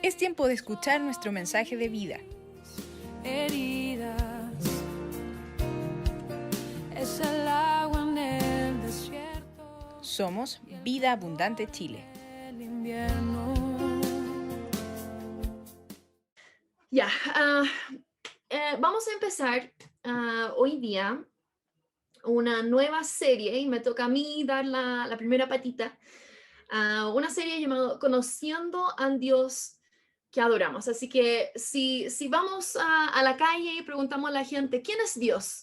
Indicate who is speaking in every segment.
Speaker 1: Es tiempo de escuchar nuestro mensaje de vida.
Speaker 2: Heridas, es el agua en el desierto.
Speaker 1: Somos Vida Abundante Chile.
Speaker 2: El invierno.
Speaker 3: Ya, vamos a empezar hoy día una nueva serie y me toca a mí dar la primera patita. Una serie llamada Conociendo al Dios que adoramos. Así que si vamos a la calle y preguntamos a la gente, ¿quién es Dios?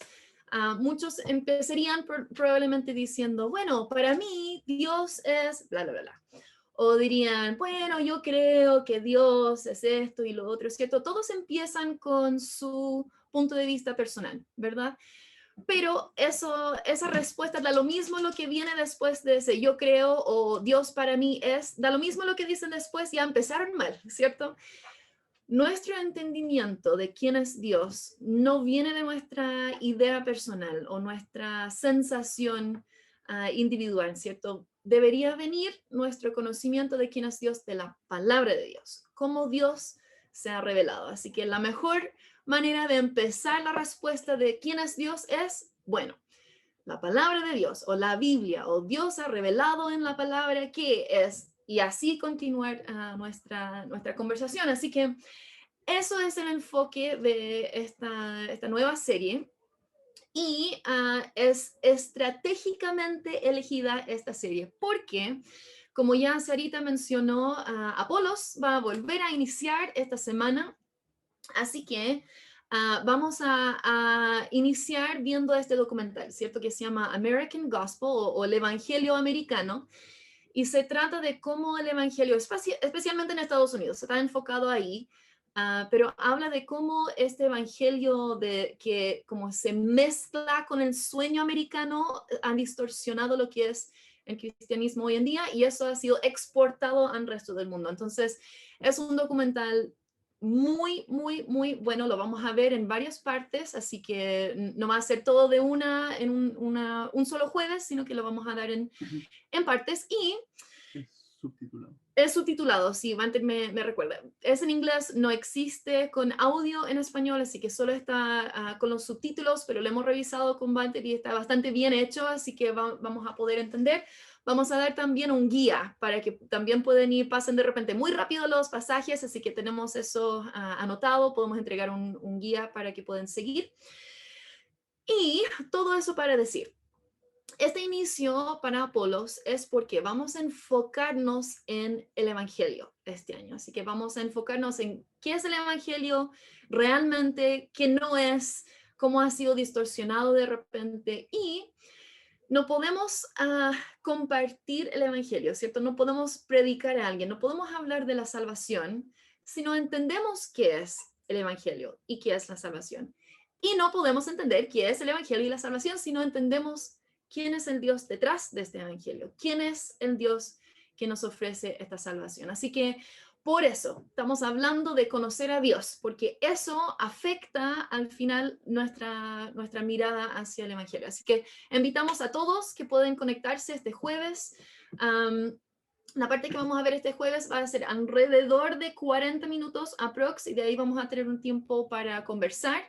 Speaker 3: Muchos empezarían probablemente diciendo, bueno, para mí Dios es bla, bla, bla, bla. O dirían, bueno, yo creo que Dios es esto y lo otro, ¿cierto? Todos empiezan con su punto de vista personal, ¿verdad? Pero esa respuesta da lo mismo lo que viene después de ese yo creo o Dios para mí es, da lo mismo lo que dicen después, ya empezaron mal, ¿cierto? Nuestro entendimiento de quién es Dios no viene de nuestra idea personal o nuestra sensación individual, ¿cierto? Debería venir nuestro conocimiento de quién es Dios de la palabra de Dios, cómo Dios se ha revelado. Así que la mejor manera de empezar la respuesta de quién es Dios es, bueno, la palabra de Dios o la Biblia o Dios ha revelado en la palabra qué es y así continuar nuestra conversación. Así que eso es el enfoque de esta nueva serie y es estratégicamente elegida esta serie porque, como ya Sarita mencionó, Apolos va a volver a iniciar esta semana, así que vamos a iniciar viendo este documental, ¿cierto? Que se llama American Gospel o el Evangelio Americano. Y se trata de cómo el Evangelio, especialmente en Estados Unidos, está enfocado ahí, pero habla de cómo este Evangelio que como se mezcla con el sueño americano, han distorsionado lo que es el cristianismo hoy en día y eso ha sido exportado al resto del mundo. Entonces, es un documental muy, muy, muy bueno, lo vamos a ver en varias partes, así que no va a ser todo de un solo jueves, sino que lo vamos a dar en partes y
Speaker 4: Subtitulado.
Speaker 3: es subtitulado, sí, Walter me recuerda. Es en inglés, no existe con audio en español, así que solo está con los subtítulos, pero lo hemos revisado con Walter y está bastante bien hecho, así que vamos a poder entender. Vamos a dar también un guía para que también pasen de repente muy rápido los pasajes, así que tenemos eso anotado, podemos entregar un guía para que puedan seguir. Y todo eso para decir, este inicio para Apolos es porque vamos a enfocarnos en el Evangelio este año. Así que vamos a enfocarnos en qué es el Evangelio realmente, qué no es, cómo ha sido distorsionado de repente. Y no podemos compartir el Evangelio, ¿cierto? No podemos predicar a alguien, no podemos hablar de la salvación si no entendemos qué es el Evangelio y qué es la salvación. Y no podemos entender qué es el Evangelio y la salvación si no entendemos quién es el Dios detrás de este Evangelio, quién es el Dios que nos ofrece esta salvación. Así que por eso estamos hablando de conocer a Dios, porque eso afecta al final nuestra mirada hacia el Evangelio. Así que invitamos a todos que pueden conectarse este jueves. La parte que vamos a ver este jueves va a ser alrededor de 40 minutos aprox, y de ahí vamos a tener un tiempo para conversar.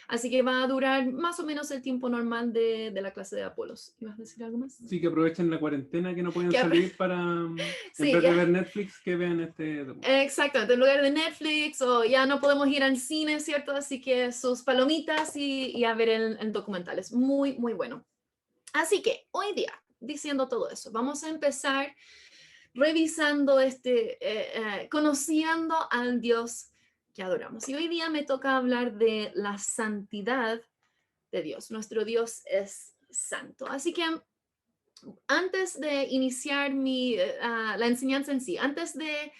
Speaker 3: Así que va a durar más o menos el tiempo normal de la clase de Apolos. ¿Ibas a decir algo más?
Speaker 4: Sí, que aprovechen la cuarentena que no pueden
Speaker 3: Que
Speaker 4: salir para,
Speaker 3: Sí,
Speaker 4: en vez
Speaker 3: ya.
Speaker 4: de ver Netflix, que vean este documental.
Speaker 3: Exactamente, en lugar de Netflix o ya no podemos ir al cine, ¿cierto? Así que sus palomitas y a ver el documental. Es muy, muy bueno. Así que hoy día, diciendo todo eso, vamos a empezar revisando conociendo al Dios que adoramos. Y hoy día me toca hablar de la santidad de Dios. Nuestro Dios es santo. Así que antes de iniciar la enseñanza en sí, antes de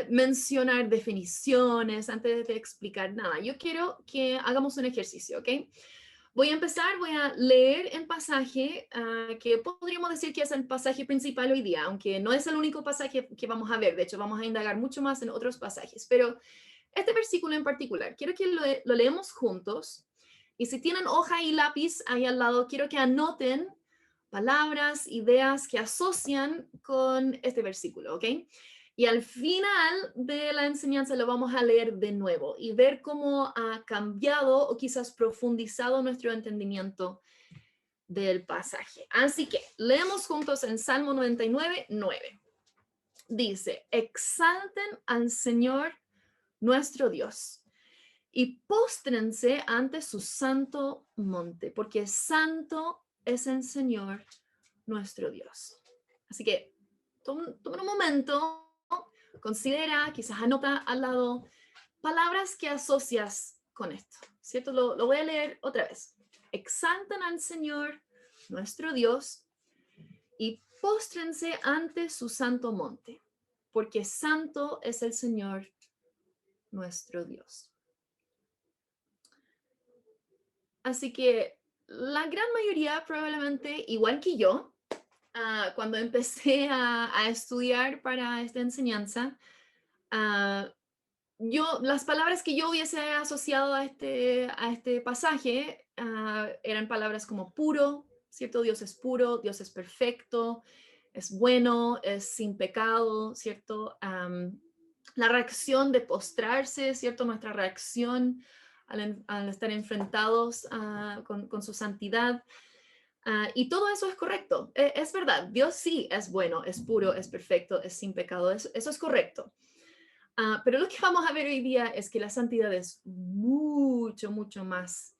Speaker 3: mencionar definiciones, antes de explicar nada, yo quiero que hagamos un ejercicio, ¿ok? Voy a leer el pasaje que podríamos decir que es el pasaje principal hoy día, aunque no es el único pasaje que vamos a ver. De hecho, vamos a indagar mucho más en otros pasajes. Pero este versículo en particular, quiero que lo leemos juntos. Y si tienen hoja y lápiz ahí al lado, quiero que anoten palabras, ideas que asocian con este versículo, ¿ok? Y al final de la enseñanza lo vamos a leer de nuevo y ver cómo ha cambiado o quizás profundizado nuestro entendimiento del pasaje. Así que leemos juntos en Salmo 99, 9. Dice, exalten al Señor nuestro Dios y póstrense ante su santo monte, porque santo es el Señor nuestro Dios. Así que toma un momento, considera, quizás anota al lado palabras que asocias con esto, ¿cierto? Lo voy a leer otra vez. Exaltan al Señor, nuestro Dios, y póstrense ante su santo monte, porque santo es el Señor, nuestro Dios. Así que la gran mayoría, probablemente, igual que yo, cuando empecé a estudiar para esta enseñanza, las palabras que yo hubiese asociado a este pasaje eran palabras como puro, ¿cierto? Dios es puro, Dios es perfecto, es bueno, es sin pecado, ¿cierto? La reacción de postrarse, ¿cierto? Nuestra reacción al estar enfrentados con su santidad. Y todo eso es correcto, es verdad, Dios sí es bueno, es puro, es perfecto, es sin pecado, eso es correcto. Pero lo que vamos a ver hoy día es que la santidad es mucho, mucho más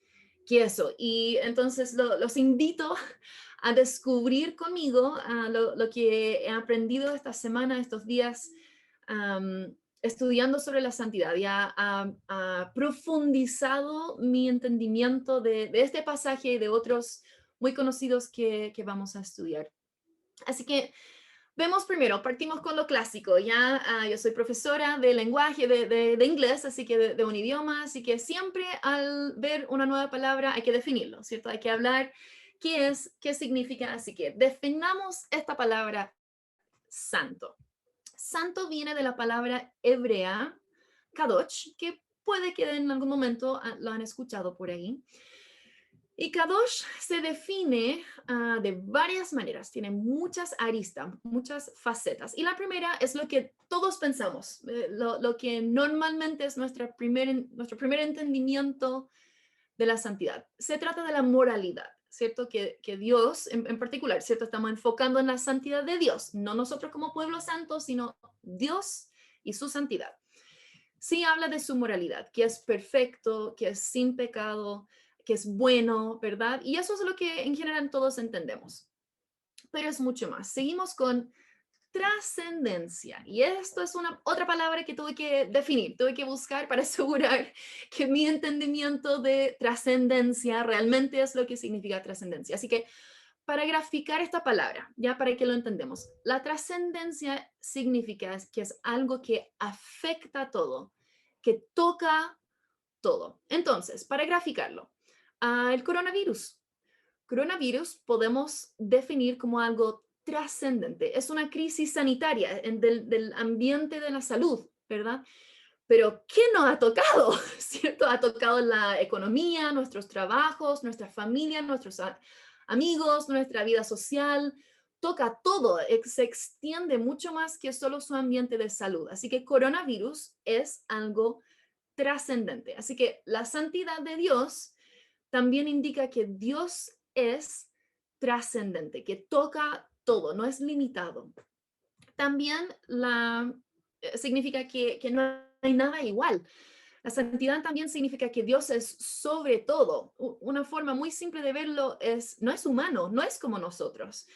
Speaker 3: que eso. Y entonces los invito a descubrir conmigo lo que he aprendido esta semana, estos días, estudiando sobre la santidad. Ya ha profundizado mi entendimiento de este pasaje y de otros muy conocidos que vamos a estudiar. Así que vemos primero, partimos con lo clásico. Ya yo soy profesora de lenguaje, de inglés, así que de un idioma, así que siempre al ver una nueva palabra hay que definirlo, ¿cierto? Hay que hablar qué es, qué significa, así que definamos esta palabra santo. Santo viene de la palabra hebrea, kadosh, que puede que en algún momento lo han escuchado por ahí. Y Kadosh se define de varias maneras, tiene muchas aristas, muchas facetas. Y la primera es lo que todos pensamos, lo que normalmente es nuestro primer entendimiento de la santidad. Se trata de la moralidad, ¿cierto? Que Dios, en particular, ¿cierto? Estamos enfocando en la santidad de Dios, no nosotros como pueblo santo, sino Dios y su santidad. Sí habla de su moralidad, que es perfecto, que es sin pecado, que es bueno, ¿verdad? Y eso es lo que en general todos entendemos. Pero es mucho más. Seguimos con trascendencia. Y esto es otra palabra que tuve que definir, tuve que buscar para asegurar que mi entendimiento de trascendencia realmente es lo que significa trascendencia. Así que para graficar esta palabra, ya para que lo entendamos, la trascendencia significa que es algo que afecta a todo, que toca todo. Entonces, para graficarlo, el coronavirus. Coronavirus podemos definir como algo trascendente. Es una crisis sanitaria del ambiente de la salud, ¿verdad? Pero ¿qué nos ha tocado? ¿Cierto? Ha tocado la economía, nuestros trabajos, nuestra familia, nuestros amigos, nuestra vida social. Toca todo, se extiende mucho más que solo su ambiente de salud. Así que coronavirus es algo trascendente. Así que la santidad de Dios también indica que Dios es trascendente, que toca todo, no es limitado. También significa que no hay nada igual. La santidad también significa que Dios es sobre todo. Una forma muy simple de verlo no es humano, no es como nosotros.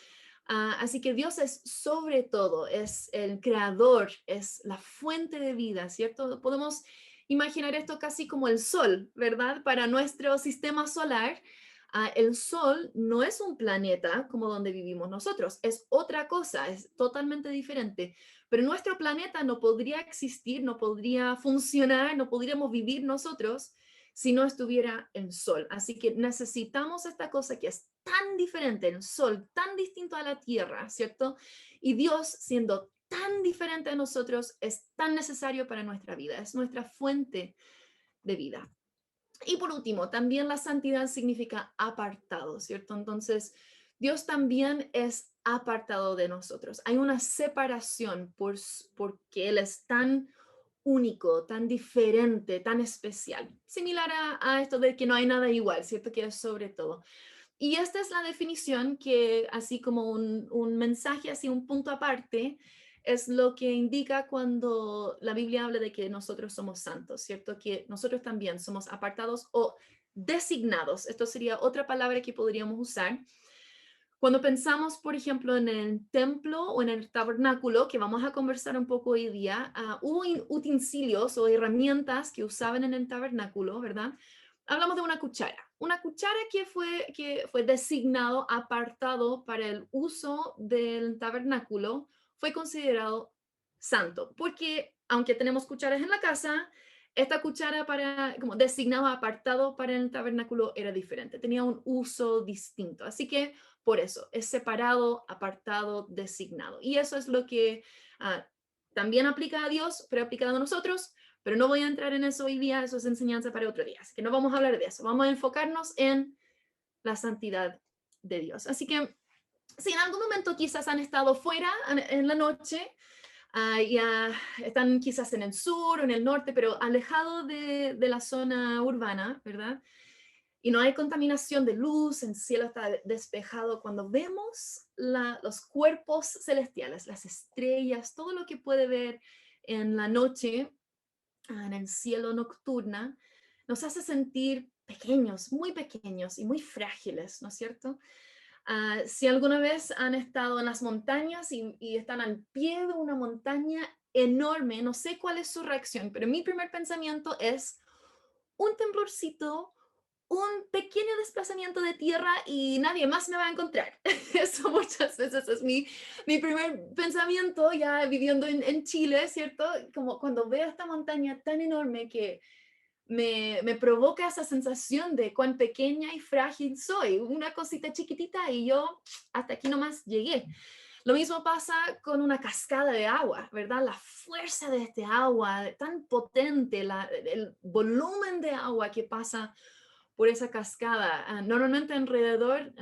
Speaker 3: Así que Dios es sobre todo, es el creador, es la fuente de vida, ¿cierto? Podemos imaginar esto casi como el sol, ¿verdad? Para nuestro sistema solar, el sol no es un planeta como donde vivimos nosotros, es otra cosa, es totalmente diferente. Pero nuestro planeta no podría existir, no podría funcionar, no podríamos vivir nosotros si no estuviera el sol. Así que necesitamos esta cosa que es tan diferente, el sol, tan distinto a la tierra, ¿cierto? Y Dios, siendo tan diferente a nosotros, es tan necesario para nuestra vida, es nuestra fuente de vida. Y por último, también la santidad significa apartado, ¿cierto? Entonces, Dios también es apartado de nosotros. Hay una separación porque Él es tan único, tan diferente, tan especial. Similar a esto de que no hay nada igual, ¿cierto? Que es sobre todo. Y esta es la definición que, así como un mensaje, así un punto aparte, es lo que indica cuando la Biblia habla de que nosotros somos santos, ¿cierto? Que nosotros también somos apartados o designados. Esto sería otra palabra que podríamos usar. Cuando pensamos, por ejemplo, en el templo o en el tabernáculo, que vamos a conversar un poco hoy día, hubo utensilios o herramientas que usaban en el tabernáculo, ¿verdad? Hablamos de una cuchara que fue designado, apartado para el uso del tabernáculo, fue considerado santo, porque aunque tenemos cucharas en la casa, esta cuchara como designado, apartado para el tabernáculo era diferente, tenía un uso distinto. Así que por eso es separado, apartado, designado. Y eso es lo que también aplica a Dios, pero aplicado a nosotros. Pero no voy a entrar en eso hoy día, eso es enseñanza para otro día. Así que no vamos a hablar de eso. Vamos a enfocarnos en la santidad de Dios. Así que si en algún momento quizás han estado fuera en la noche, ya están quizás en el sur o en el norte, pero alejado de la zona urbana, ¿verdad? Y no hay contaminación de luz, el cielo está despejado. Cuando vemos los cuerpos celestiales, las estrellas, todo lo que puede ver en la noche, en el cielo nocturna, nos hace sentir pequeños y muy frágiles, ¿no es cierto? Si alguna vez han estado en las montañas y están al pie de una montaña enorme, no sé cuál es su reacción, pero mi primer pensamiento es un temblorcito, un pequeño desplazamiento de tierra y nadie más me va a encontrar. Eso muchas veces es mi primer pensamiento ya viviendo en Chile, ¿cierto? Como cuando veo esta montaña tan enorme que me provoca esa sensación de cuán pequeña y frágil soy, una cosita chiquitita y yo hasta aquí nomás llegué. Lo mismo pasa con una cascada de agua, ¿verdad? La fuerza de este agua tan potente, el volumen de agua que pasa por esa cascada. Normalmente alrededor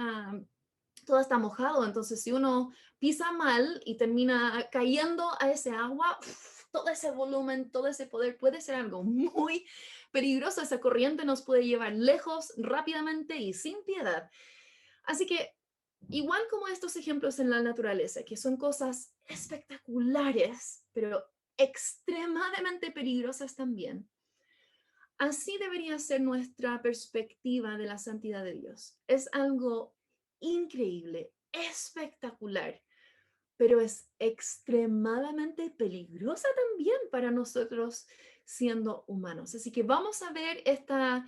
Speaker 3: todo está mojado, entonces si uno pisa mal y termina cayendo a ese agua, todo ese volumen, todo ese poder puede ser algo muy peligroso. Esa corriente nos puede llevar lejos rápidamente y sin piedad. Así que igual como estos ejemplos en la naturaleza, que son cosas espectaculares, pero extremadamente peligrosas también, así debería ser nuestra perspectiva de la santidad de Dios. Es algo increíble, espectacular, pero es extremadamente peligrosa también para nosotros siendo humanos. Así que vamos a ver esta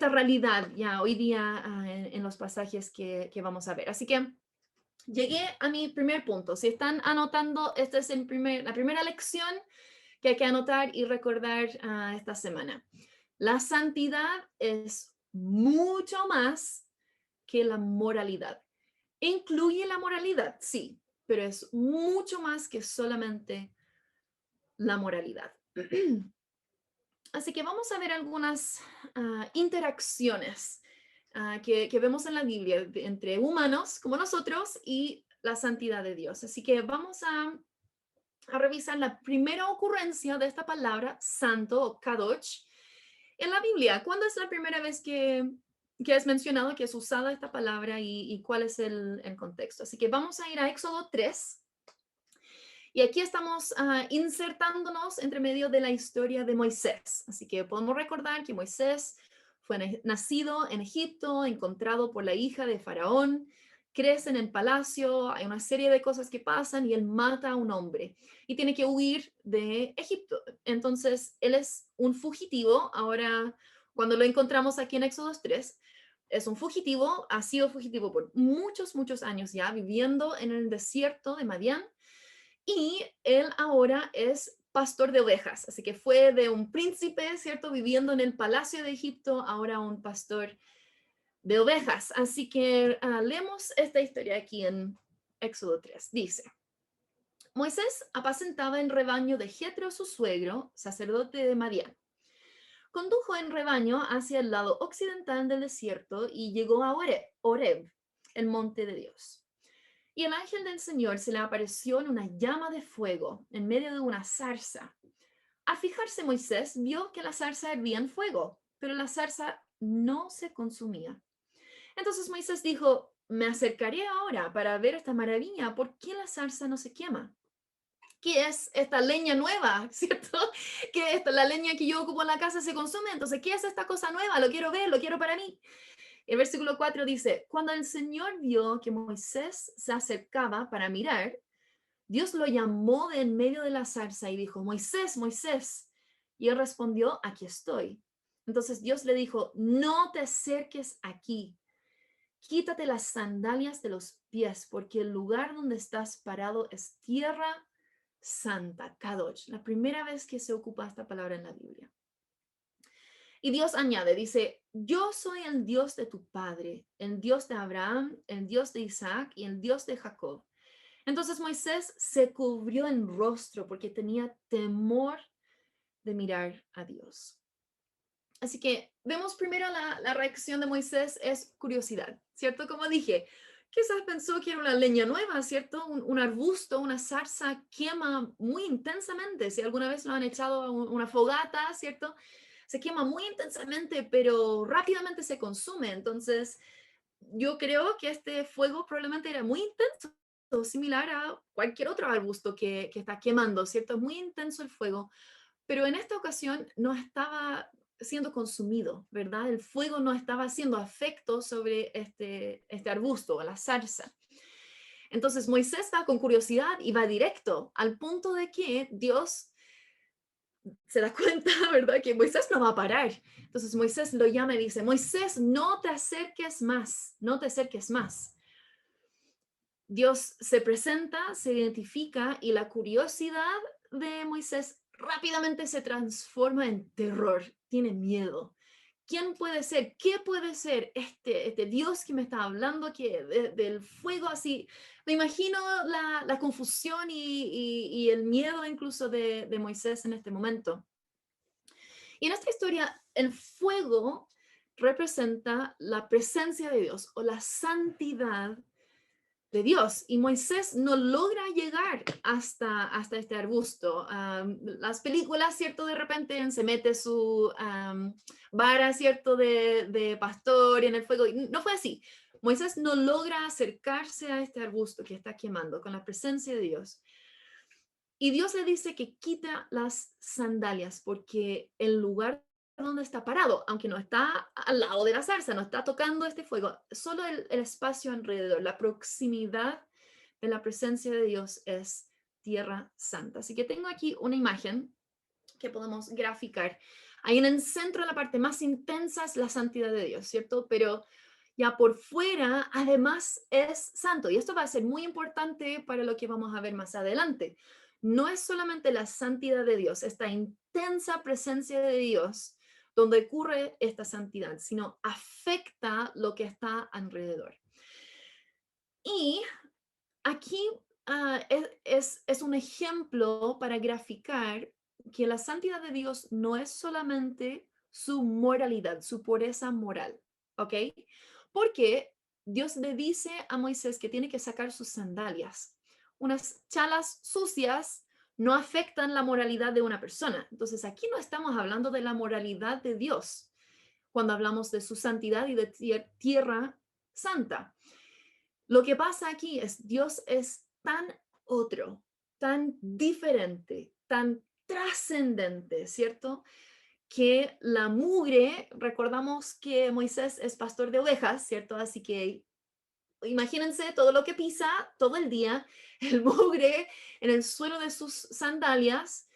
Speaker 3: realidad ya hoy día en los pasajes que vamos a ver. Así que llegué a mi primer punto. Si están anotando, esta es la primera lección que hay que anotar y recordar esta semana. La santidad es mucho más que la moralidad. Incluye la moralidad, sí, pero es mucho más que solamente la moralidad. Así que vamos a ver algunas interacciones que vemos en la Biblia entre humanos como nosotros y la santidad de Dios. Así que vamos a revisar la primera ocurrencia de esta palabra, santo o kadosh, en la Biblia. ¿Cuándo es la primera vez que es mencionado, que es usada esta palabra y cuál es el contexto? Así que vamos a ir a Éxodo 3. Y aquí estamos insertándonos entre medio de la historia de Moisés. Así que podemos recordar que Moisés fue nacido en Egipto, encontrado por la hija de Faraón, crece en el palacio, hay una serie de cosas que pasan y él mata a un hombre y tiene que huir de Egipto. Entonces, él es un fugitivo. Ahora, cuando lo encontramos aquí en Éxodo 3, es un fugitivo, ha sido fugitivo por muchos años ya, viviendo en el desierto de Madián. Y él ahora es pastor de ovejas, así que fue de un príncipe, ¿cierto? Viviendo en el palacio de Egipto, ahora un pastor de ovejas. Así que leemos esta historia aquí en Éxodo 3. Dice, Moisés apacentaba en rebaño de Jetro, su suegro, sacerdote de Madián. Condujo en rebaño hacia el lado occidental del desierto y llegó a Horeb, el monte de Dios. Y el ángel del Señor se le apareció en una llama de fuego en medio de una zarza. Al fijarse Moisés vio que la zarza hervía en fuego, pero la zarza no se consumía. Entonces Moisés dijo, me acercaré ahora para ver esta maravilla, ¿por qué la zarza no se quema? ¿Qué es esta leña nueva? ¿Cierto? ¿Qué es la leña que yo ocupo en la casa se consume? Entonces, ¿qué es esta cosa nueva? Lo quiero ver, lo quiero para mí. El versículo 4 dice, cuando el Señor vio que Moisés se acercaba para mirar, Dios lo llamó de en medio de la zarza y dijo, Moisés, Moisés. Y él respondió, aquí estoy. Entonces Dios le dijo, no te acerques aquí. Quítate las sandalias de los pies, porque el lugar donde estás parado es tierra santa, Kadosh. La primera vez que se ocupa esta palabra en la Biblia. Y Dios añade, dice, yo soy el Dios de tu padre, el Dios de Abraham, el Dios de Isaac y el Dios de Jacob. Entonces Moisés se cubrió el rostro porque tenía temor de mirar a Dios. Así que vemos primero la reacción de Moisés es curiosidad, ¿cierto? Como dije, quizás pensó que era una leña nueva, ¿cierto? Un arbusto, una zarza quema muy intensamente. Si alguna vez lo han echado a una fogata, ¿cierto? Se quema muy intensamente, pero rápidamente se consume. Entonces, yo creo que este fuego probablemente era muy intenso, similar a cualquier otro arbusto que está quemando, ¿cierto? Es muy intenso el fuego, pero en esta ocasión no estaba siendo consumido, ¿verdad? El fuego no estaba haciendo efecto sobre este arbusto, la zarza. Entonces Moisés va con curiosidad y va directo al punto de que Dios se da cuenta, ¿verdad? Que Moisés no va a parar. Entonces Moisés lo llama y dice, Moisés, no te acerques más, no te acerques más. Dios se presenta, se identifica y la curiosidad de Moisés rápidamente se transforma en terror, tiene miedo. ¿Quién puede ser? ¿Qué puede ser este Dios que me está hablando del fuego así? Me imagino la confusión y el miedo incluso de Moisés en este momento. Y en esta historia, el fuego representa la presencia de Dios o la santidad de Dios. Y Moisés no logra llegar hasta este arbusto. Las películas, ¿cierto? De repente se mete su vara, ¿cierto? De pastor en el fuego. Y no fue así. Moisés no logra acercarse a este arbusto que está quemando con la presencia de Dios. Y Dios le dice que quita las sandalias porque el lugar donde está parado, aunque no está al lado de la zarza, no está tocando este fuego, solo el espacio alrededor, la proximidad de la presencia de Dios es tierra santa. Así que tengo aquí una imagen que podemos graficar. Ahí en el centro, la parte más intensa es la santidad de Dios, ¿cierto? Pero ya por fuera, además, es santo. Y esto va a ser muy importante para lo que vamos a ver más adelante. No es solamente la santidad de Dios, esta intensa presencia de Dios donde ocurre esta santidad, sino afecta lo que está alrededor. Y aquí es un ejemplo para graficar que la santidad de Dios no es solamente su moralidad, su pureza moral, ¿ok? Porque Dios le dice a Moisés que tiene que sacar sus sandalias. Unas chalas sucias no afectan la moralidad de una persona. Entonces aquí no estamos hablando de la moralidad de Dios cuando hablamos de su santidad y de tierra santa. Lo que pasa aquí es Dios es tan otro, tan diferente, tan trascendente, ¿cierto? Que la mugre, recordamos que Moisés es pastor de ovejas, ¿cierto? Así que imagínense todo lo que pisa todo el día, el mugre en el suelo de sus sandalias,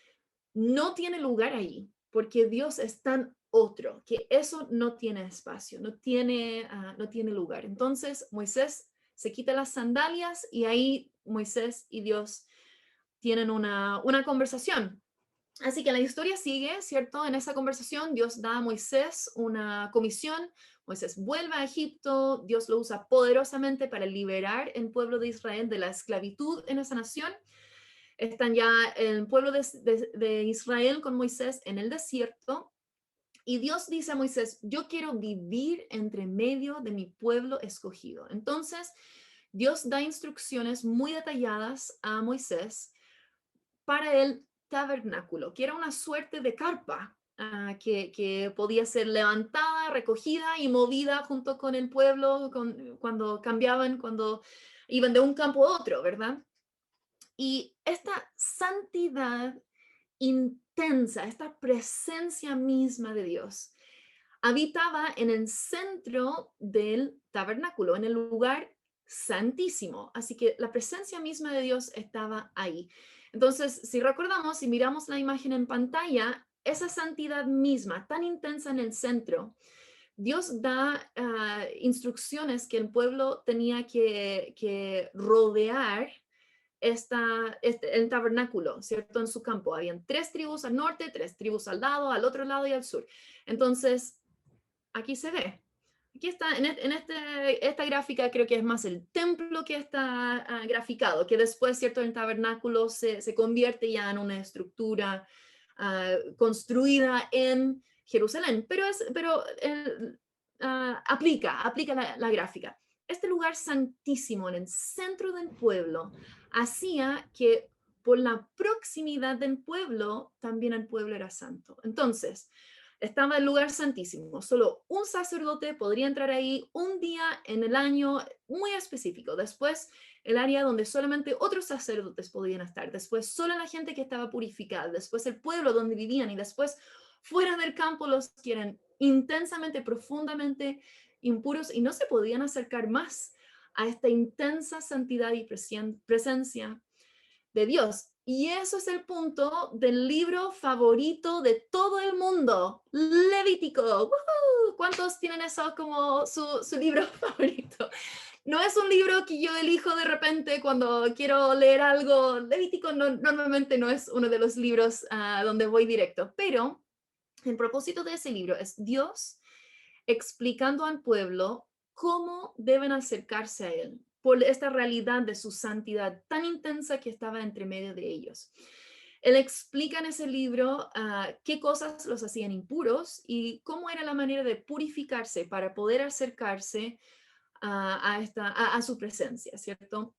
Speaker 3: no tiene lugar ahí, porque Dios es tan otro, que eso no tiene espacio, no tiene lugar. Entonces Moisés se quita las sandalias y ahí Moisés y Dios tienen una conversación. Así que la historia sigue, ¿cierto? En esa conversación Dios da a Moisés una comisión, Moisés vuelve a Egipto, Dios lo usa poderosamente para liberar el pueblo de Israel de la esclavitud en esa nación. Están ya el pueblo de Israel con Moisés en el desierto y Dios dice a Moisés, yo quiero vivir entre medio de mi pueblo escogido. Entonces, Dios da instrucciones muy detalladas a Moisés para el tabernáculo, que era una suerte de carpa que podía ser levantada, recogida y movida junto con el pueblo cuando cambiaban, cuando iban de un campo a otro, ¿verdad? Y esta santidad intensa, esta presencia misma de Dios, habitaba en el centro del tabernáculo, en el lugar santísimo. Así que la presencia misma de Dios estaba ahí. Entonces, si recordamos, si miramos la imagen en pantalla, esa santidad misma, tan intensa en el centro, Dios da instrucciones que el pueblo tenía que rodear el tabernáculo, ¿cierto? En su campo. Habían 3 tribus al norte, 3 tribus al lado, al otro lado y al sur. Entonces, aquí se ve. Aquí está, esta gráfica creo que es más el templo que está graficado, que después, ¿cierto? El tabernáculo se convierte ya en una estructura construida en Jerusalén, pero aplica la gráfica. Este lugar santísimo en el centro del pueblo hacía que por la proximidad del pueblo, también el pueblo era santo. Entonces, estaba el lugar santísimo. Solo un sacerdote podría entrar ahí un día en el año muy específico. Después, el área donde solamente otros sacerdotes podían estar. Después, solo la gente que estaba purificada. Después, el pueblo donde vivían. Y después, fuera del campo, los que eran intensamente, profundamente impuros y no se podían acercar más a esta intensa santidad y presencia de Dios. Y eso es el punto del libro favorito de todo el mundo, Levítico. ¡Woohoo! ¿Cuántos tienen eso como su libro favorito? No es un libro que yo elijo de repente cuando quiero leer algo. Levítico normalmente no es uno de los libros donde voy directo, pero el propósito de ese libro es Dios explicando al pueblo cómo deben acercarse a Él por esta realidad de su santidad tan intensa que estaba entre medio de ellos. Él explica en ese libro qué cosas los hacían impuros y cómo era la manera de purificarse para poder acercarse a su presencia, ¿cierto?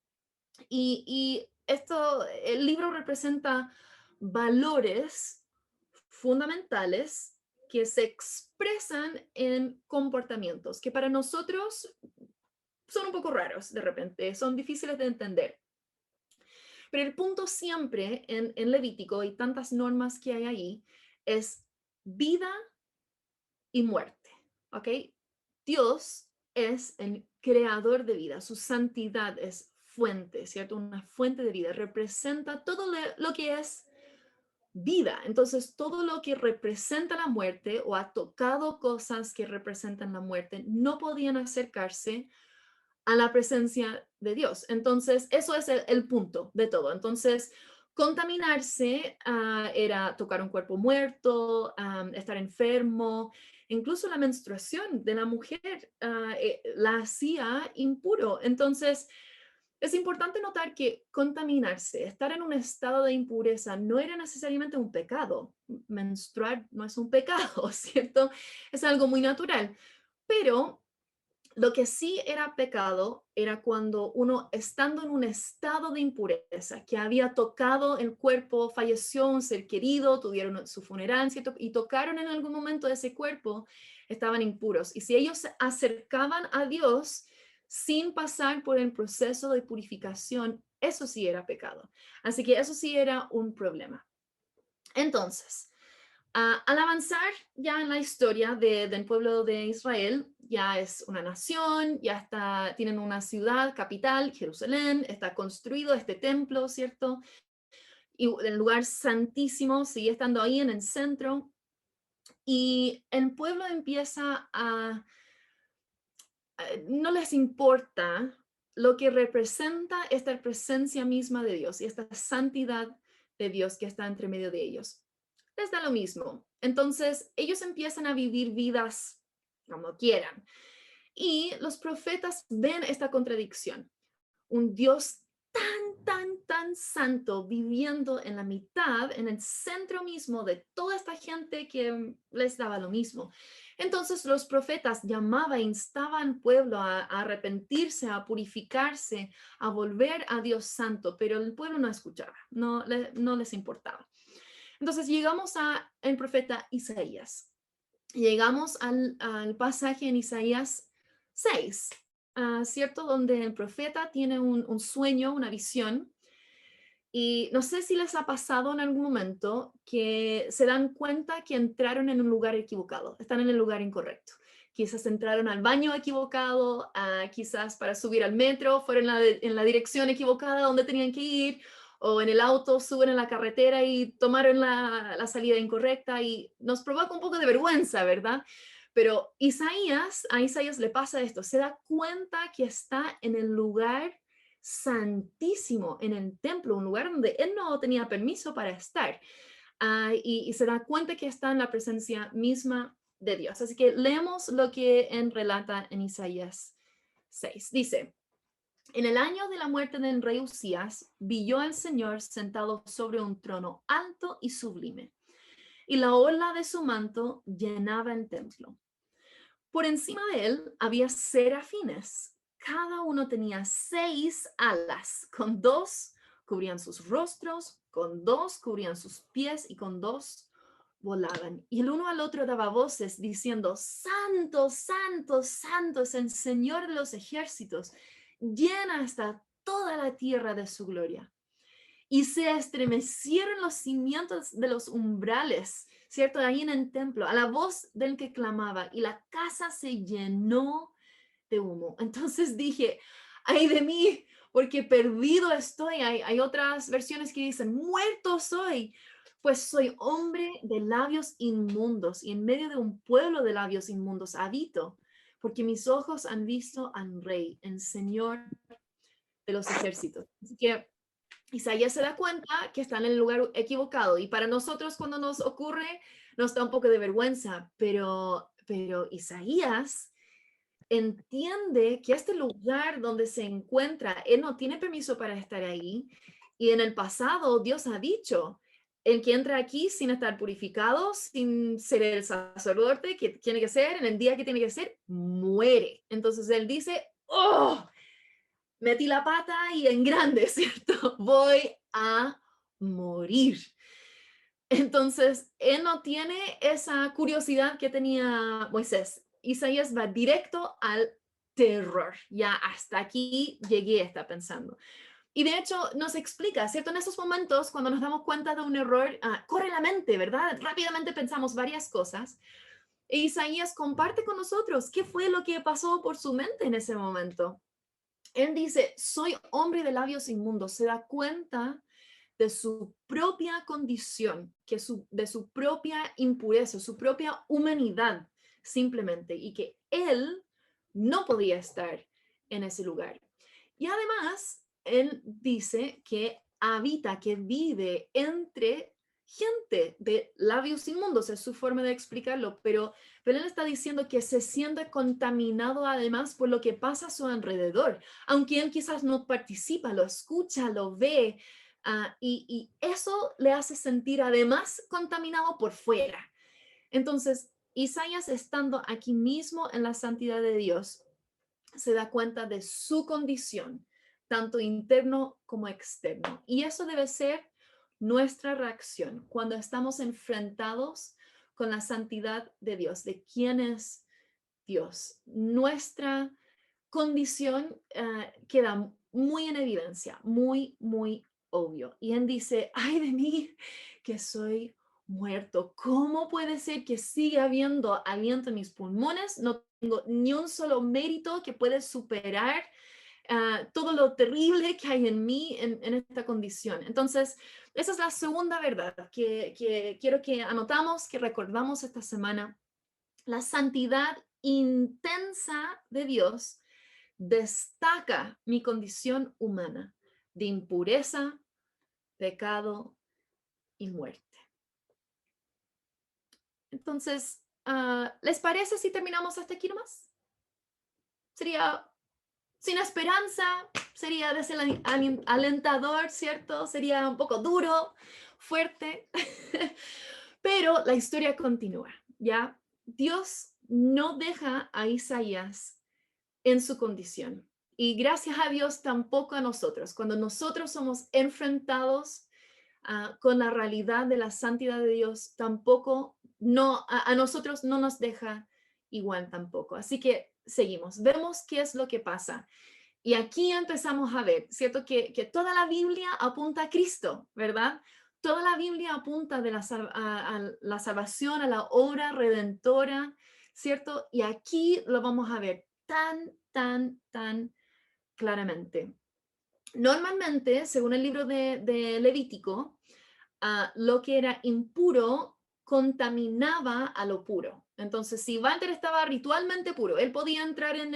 Speaker 3: Y el libro representa valores fundamentales que se expresan en comportamientos que para nosotros son un poco raros de repente, son difíciles de entender. Pero el punto siempre en Levítico y tantas normas que hay ahí es vida y muerte, ¿ok? Dios es el creador de vida, su santidad es fuente, ¿cierto? Una fuente de vida, representa todo lo que es vida. Entonces, todo lo que representa la muerte o ha tocado cosas que representan la muerte, no podían acercarse a la presencia de Dios. Entonces, eso es el punto de todo. Entonces, contaminarse era tocar un cuerpo muerto, estar enfermo, incluso la menstruación de la mujer la hacía impuro. Entonces, es importante notar que contaminarse, estar en un estado de impureza, no era necesariamente un pecado. Menstruar no es un pecado, ¿cierto? Es algo muy natural. Pero lo que sí era pecado era cuando uno, estando en un estado de impureza, que había tocado el cuerpo, falleció un ser querido, tuvieron su funeral, ¿cierto? Y tocaron en algún momento ese cuerpo, estaban impuros. Y si ellos se acercaban a Dios sin pasar por el proceso de purificación, eso sí era pecado. Así que eso sí era un problema. Entonces, al avanzar ya en la historia del pueblo de Israel, ya es una nación, ya tienen una ciudad capital, Jerusalén, está construido este templo, ¿cierto? Y el lugar santísimo sigue estando ahí en el centro. Y el pueblo empieza no les importa lo que representa esta presencia misma de Dios y esta santidad de Dios que está entre medio de ellos. Les da lo mismo. Entonces, ellos empiezan a vivir vidas como quieran. Y los profetas ven esta contradicción. Un Dios tan santo, viviendo en la mitad, en el centro mismo de toda esta gente que les daba lo mismo. Entonces los profetas llamaban, instaban al pueblo a arrepentirse, a purificarse, a volver a Dios santo, pero el pueblo no escuchaba, no les importaba. Entonces llegamos al profeta Isaías. Llegamos al pasaje en Isaías 6, ¿cierto? Donde el profeta tiene un sueño, una visión. Y no sé si les ha pasado en algún momento que se dan cuenta que entraron en un lugar equivocado, están en el lugar incorrecto. Quizás entraron al baño equivocado, quizás para subir al metro fueron en la dirección equivocada donde tenían que ir, o en el auto suben en la carretera y tomaron la salida incorrecta y nos provoca un poco de vergüenza, ¿verdad? Pero a Isaías le pasa esto, se da cuenta que está en el lugar santísimo, en el templo, un lugar donde él no tenía permiso para estar. Y se da cuenta que está en la presencia misma de Dios. Así que leemos lo que él relata en Isaías 6. Dice, en el año de la muerte del rey Usías, vi yo al Señor sentado sobre un trono alto y sublime, y la orla de su manto llenaba el templo. Por encima de él había serafines. Cada uno tenía 6 alas, con 2 cubrían sus rostros, con 2 cubrían sus pies y con 2 volaban. Y el uno al otro daba voces diciendo, Santo, Santo, Santo es el Señor de los ejércitos, llena está toda la tierra de su gloria. Y se estremecieron los cimientos de los umbrales, ¿cierto? Ahí en el templo, a la voz del que clamaba, y la casa se llenó de humo. Entonces dije, ay de mí, porque perdido estoy. Hay otras versiones que dicen, muerto soy, pues soy hombre de labios inmundos, y en medio de un pueblo de labios inmundos habito, porque mis ojos han visto al Rey, el Señor de los ejércitos. Así que Isaías se da cuenta que está en el lugar equivocado, y para nosotros cuando nos ocurre nos da un poco de vergüenza, pero Isaías entiende que este lugar donde se encuentra, él no tiene permiso para estar ahí, y en el pasado Dios ha dicho, el que entra aquí sin estar purificado, sin ser el sacerdote que tiene que ser, en el día que tiene que ser, muere. Entonces él dice, oh, metí la pata y en grande, ¿cierto? Voy a morir. Entonces, él no tiene esa curiosidad que tenía Moisés. Isaías va directo al terror. Ya hasta aquí llegué, está pensando. Y de hecho nos explica, ¿cierto? En esos momentos, cuando nos damos cuenta de un error, corre la mente, ¿verdad? Rápidamente pensamos varias cosas. E Isaías comparte con nosotros qué fue lo que pasó por su mente en ese momento. Él dice, soy hombre de labios inmundos. Se da cuenta de su propia condición, de su propia impureza, su propia humanidad, simplemente, y que él no podía estar en ese lugar. Y además, él dice que habita, que vive entre gente de labios inmundos, es su forma de explicarlo, pero él está diciendo que se siente contaminado además por lo que pasa a su alrededor, aunque él quizás no participa, lo escucha, lo ve, y eso le hace sentir además contaminado por fuera. Entonces, Isaías, estando aquí mismo en la santidad de Dios, se da cuenta de su condición, tanto interno como externo. Y eso debe ser nuestra reacción cuando estamos enfrentados con la santidad de Dios, de quién es Dios. Nuestra condición queda muy en evidencia, muy, muy obvio. Y él dice, ay de mí, que soy muerto. ¿Cómo puede ser que siga habiendo aliento en mis pulmones? No tengo ni un solo mérito que puede superar todo lo terrible que hay en mí en esta condición. Entonces, esa es la segunda verdad que quiero que anotamos, que recordamos esta semana. La santidad intensa de Dios destaca mi condición humana de impureza, pecado y muerte. Entonces, ¿les parece si terminamos hasta aquí nomás? sin esperanza, sería desalentador, ¿cierto? Sería un poco duro, fuerte, pero la historia continúa, ¿ya? Dios no deja a Isaías en su condición. Y gracias a Dios tampoco a nosotros. Cuando nosotros somos enfrentados con la realidad de la santidad de Dios, tampoco, a nosotros no nos deja igual tampoco. Así que seguimos, vemos qué es lo que pasa. Y aquí empezamos a ver, ¿cierto? Que toda la Biblia apunta a Cristo, ¿verdad? Toda la Biblia apunta a la salvación, a la obra redentora, ¿cierto? Y aquí lo vamos a ver tan claramente. Normalmente, según el libro de Levítico, lo que era impuro contaminaba a lo puro. Entonces, si Walter estaba ritualmente puro, él podía entrar en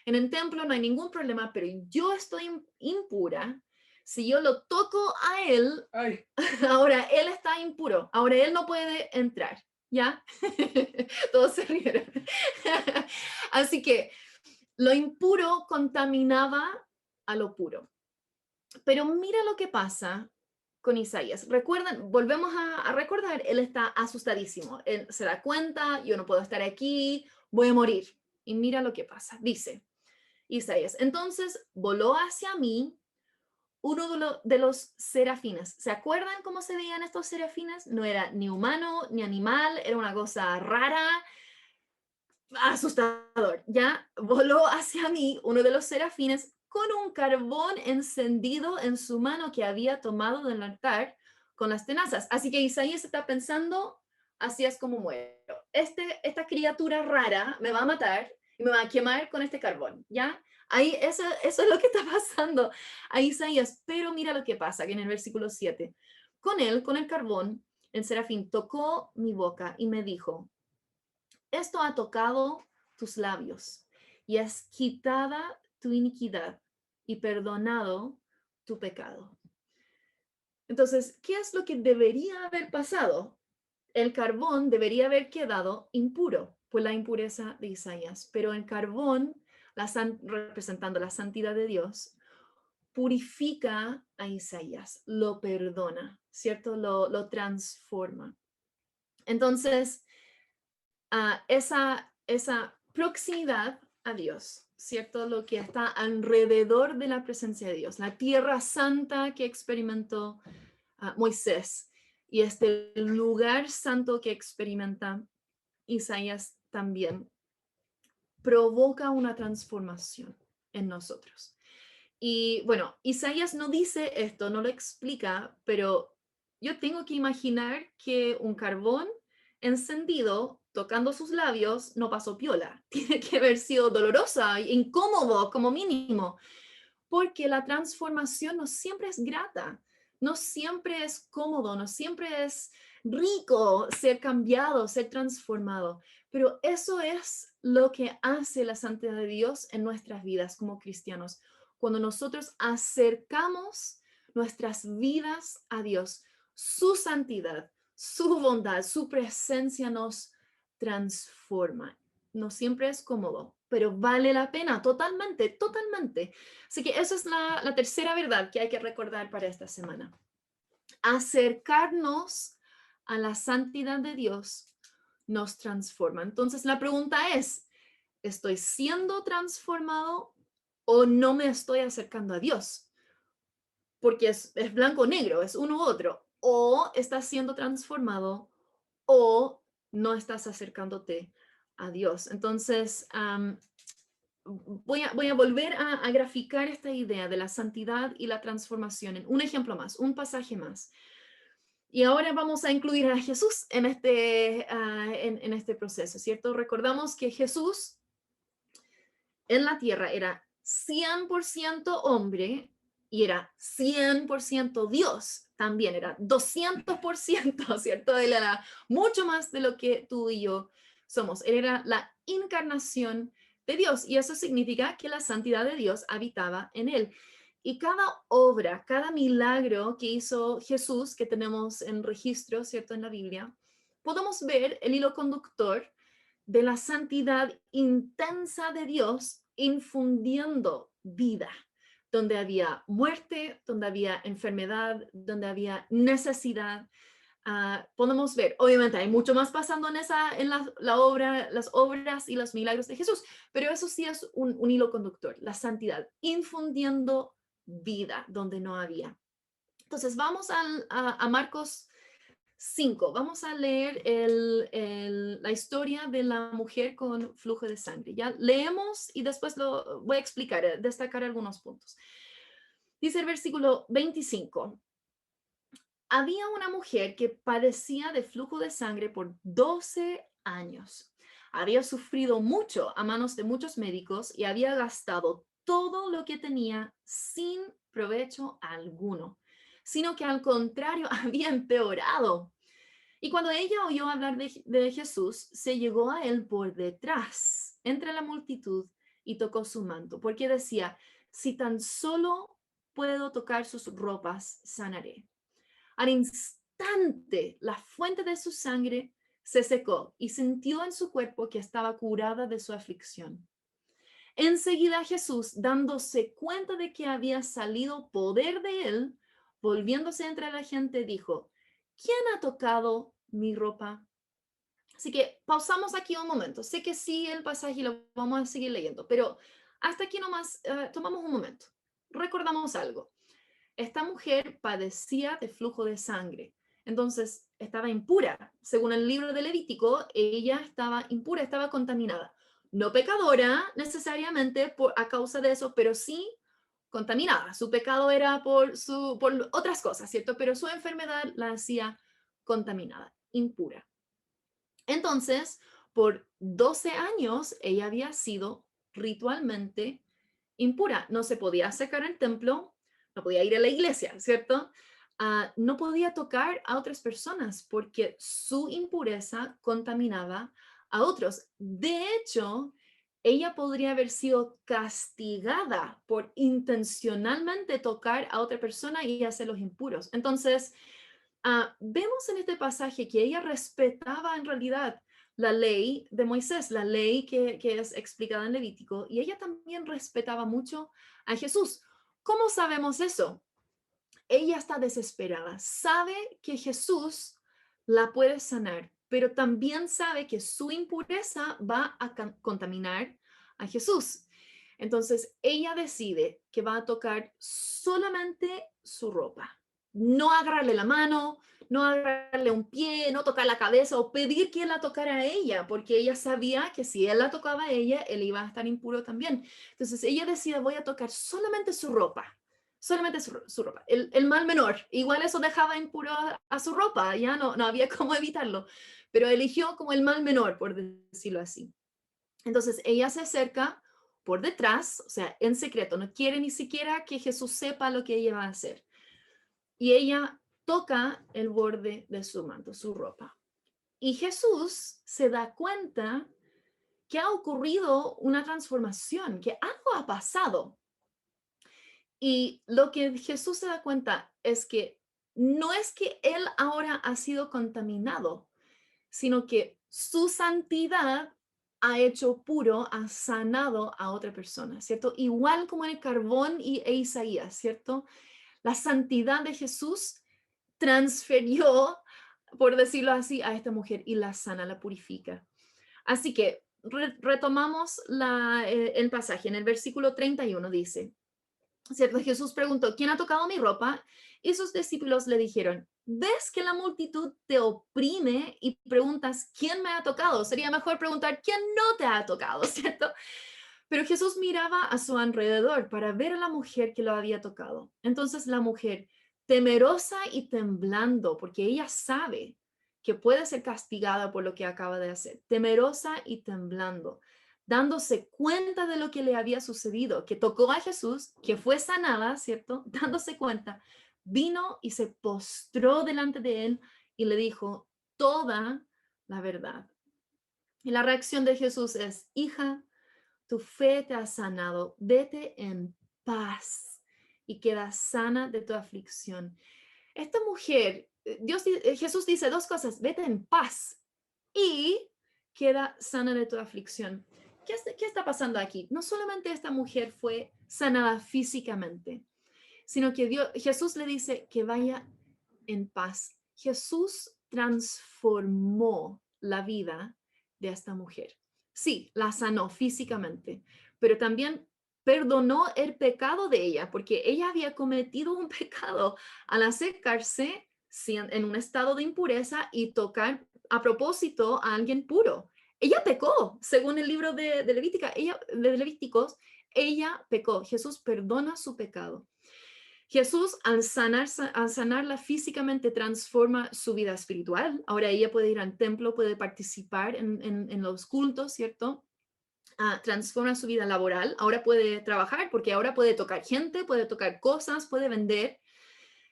Speaker 3: el templo, no hay ningún problema, pero yo estoy impura. Si yo lo toco a él,
Speaker 4: Ay,
Speaker 3: ahora él está impuro, ahora él no puede entrar, ¿ya? Todos se rieron. Así que lo impuro contaminaba a lo puro. Pero mira lo que pasa con Isaías. Recuerdan, volvemos a recordar, él está asustadísimo. Él se da cuenta, yo no puedo estar aquí, voy a morir. Y mira lo que pasa. Dice Isaías, entonces voló hacia mí uno de los serafines. ¿Se acuerdan cómo se veían estos serafines? No era ni humano ni animal, era una cosa rara, asustador. Ya voló hacia mí uno de los serafines con un carbón encendido en su mano que había tomado del altar con las tenazas. Así que Isaías está pensando, así es como muero. Esta criatura rara me va a matar y me va a quemar con este carbón, ¿ya? Ahí eso es lo que está pasando a Isaías. Pero mira lo que pasa, que en el versículo 7, con el carbón, el serafín tocó mi boca y me dijo, esto ha tocado tus labios y es quitada tu iniquidad y perdonado tu pecado. Entonces, ¿qué es lo que debería haber pasado? El carbón debería haber quedado impuro por la impureza de Isaías, pero el carbón, representando la santidad de Dios, purifica a Isaías, lo perdona, ¿cierto? Lo transforma. Entonces, esa proximidad a Dios, ¿cierto? Lo que está alrededor de la presencia de Dios, la tierra santa que experimentó Moisés y este lugar santo que experimenta Isaías también, provoca una transformación en nosotros. Y bueno, Isaías no dice esto, no lo explica, pero yo tengo que imaginar que un carbón encendido tocando sus labios no pasó piola. Tiene que haber sido dolorosa, incómodo como mínimo, porque la transformación no siempre es grata, no siempre es cómodo, no siempre es rico ser cambiado, ser transformado. Pero eso es lo que hace la santidad de Dios en nuestras vidas como cristianos. Cuando nosotros acercamos nuestras vidas a Dios, su santidad, su bondad, su presencia nos transforma. No siempre es cómodo, pero vale la pena totalmente. Así que esa es la tercera verdad que hay que recordar para esta semana. Acercarnos a la santidad de Dios nos transforma. Entonces la pregunta es, ¿estoy siendo transformado o no me estoy acercando a Dios? Porque es blanco o negro, es uno u otro. O estás siendo transformado o no estás acercándote a Dios. Entonces, voy a volver a graficar esta idea de la santidad y la transformación en un ejemplo más, un pasaje más. Y ahora vamos a incluir a Jesús en este proceso, ¿cierto? Recordamos que Jesús en la tierra era 100% hombre y era 100% Dios. También era 200%, ¿cierto? Él era mucho más de lo que tú y yo somos. Él era la encarnación de Dios y eso significa que la santidad de Dios habitaba en él. Y cada obra, cada milagro que hizo Jesús, que tenemos en registro, ¿cierto? En la Biblia, podemos ver el hilo conductor de la santidad intensa de Dios infundiendo vida, donde había muerte, donde había enfermedad, donde había necesidad. Podemos ver, obviamente hay mucho más pasando en la obra, las obras y los milagros de Jesús, pero eso sí es un hilo conductor, la santidad, infundiendo vida donde no había. Entonces vamos a Marcos 5, vamos a leer la historia de la mujer con flujo de sangre. Ya leemos y después lo voy a explicar, destacar algunos puntos. Dice el versículo 25. Había una mujer que padecía de flujo de sangre por 12 años. Había sufrido mucho a manos de muchos médicos y había gastado todo lo que tenía sin provecho alguno, sino que al contrario había empeorado. Y cuando ella oyó hablar de Jesús, se llegó a él por detrás, entre la multitud, y tocó su manto, porque decía, si tan solo puedo tocar sus ropas, sanaré. Al instante, la fuente de su sangre se secó y sintió en su cuerpo que estaba curada de su aflicción. Enseguida Jesús, dándose cuenta de que había salido poder de él, volviéndose entre la gente, dijo, ¿quién ha tocado mi ropa? Así que pausamos aquí un momento. Sé que sí, el pasaje lo vamos a seguir leyendo, pero hasta aquí nomás tomamos un momento. Recordamos algo. Esta mujer padecía de flujo de sangre, entonces estaba impura. Según el libro de Levítico, ella estaba impura, estaba contaminada. No pecadora necesariamente a causa de eso, pero sí contaminada. Su pecado era por otras cosas, ¿cierto? Pero su enfermedad la hacía contaminada, impura. Entonces, por 12 años, ella había sido ritualmente impura. No se podía acercar al templo, no podía ir a la iglesia, ¿cierto? No podía tocar a otras personas porque su impureza contaminaba a otros. De hecho, ella podría haber sido castigada por intencionalmente tocar a otra persona y hacerlos impuros. Entonces, vemos en este pasaje que ella respetaba en realidad la ley de Moisés, la ley que es explicada en Levítico, y ella también respetaba mucho a Jesús. ¿Cómo sabemos eso? Ella está desesperada, sabe que Jesús la puede sanar, pero también sabe que su impureza va a contaminar a Jesús. Entonces, ella decide que va a tocar solamente su ropa, no agarrarle la mano, no agarrarle un pie, no tocar la cabeza o pedir que él la tocara a ella, porque ella sabía que si él la tocaba a ella, él iba a estar impuro también. Entonces, ella decide, voy a tocar solamente su ropa. Solamente su ropa, el mal menor. Igual eso dejaba impuro a su ropa, ya no había cómo evitarlo, pero eligió como el mal menor, por decirlo así. Entonces ella se acerca por detrás, o sea, en secreto, no quiere ni siquiera que Jesús sepa lo que ella va a hacer. Y ella toca el borde de su manto, su ropa. Y Jesús se da cuenta que ha ocurrido una transformación, que algo ha pasado. Y lo que Jesús se da cuenta es que no es que él ahora ha sido contaminado, sino que su santidad ha hecho puro, ha sanado a otra persona, ¿cierto? Igual como en el carbón e Isaías, ¿cierto? La santidad de Jesús transfirió, por decirlo así, a esta mujer y la sana, la purifica. Así que retomamos el pasaje. En el versículo 31 dice, ¿cierto? Jesús preguntó, ¿quién ha tocado mi ropa? Y sus discípulos le dijeron, ¿ves que la multitud te oprime y preguntas, ¿quién me ha tocado? Sería mejor preguntar, ¿quién no te ha tocado? ¿Cierto? Pero Jesús miraba a su alrededor para ver a la mujer que lo había tocado. Entonces la mujer, temerosa y temblando, porque ella sabe que puede ser castigada por lo que acaba de hacer, temerosa y temblando, dándose cuenta de lo que le había sucedido, que tocó a Jesús, que fue sanada, ¿cierto? Dándose cuenta, vino y se postró delante de él y le dijo toda la verdad. Y la reacción de Jesús es, hija, tu fe te ha sanado, vete en paz y queda sana de tu aflicción. Esta mujer, Jesús dice dos cosas, vete en paz y queda sana de tu aflicción. ¿qué está pasando aquí? No solamente esta mujer fue sanada físicamente, sino que Jesús le dice que vaya en paz. Jesús transformó la vida de esta mujer. Sí, la sanó físicamente, pero también perdonó el pecado de ella, porque ella había cometido un pecado al acercarse en un estado de impureza y tocar a propósito a alguien puro. Ella pecó, según el libro de Levíticos, ella pecó. Jesús perdona su pecado. Jesús, al sanarla físicamente, transforma su vida espiritual. Ahora ella puede ir al templo, puede participar en los cultos, ¿cierto? Transforma su vida laboral. Ahora puede trabajar porque ahora puede tocar gente, puede tocar cosas, puede vender.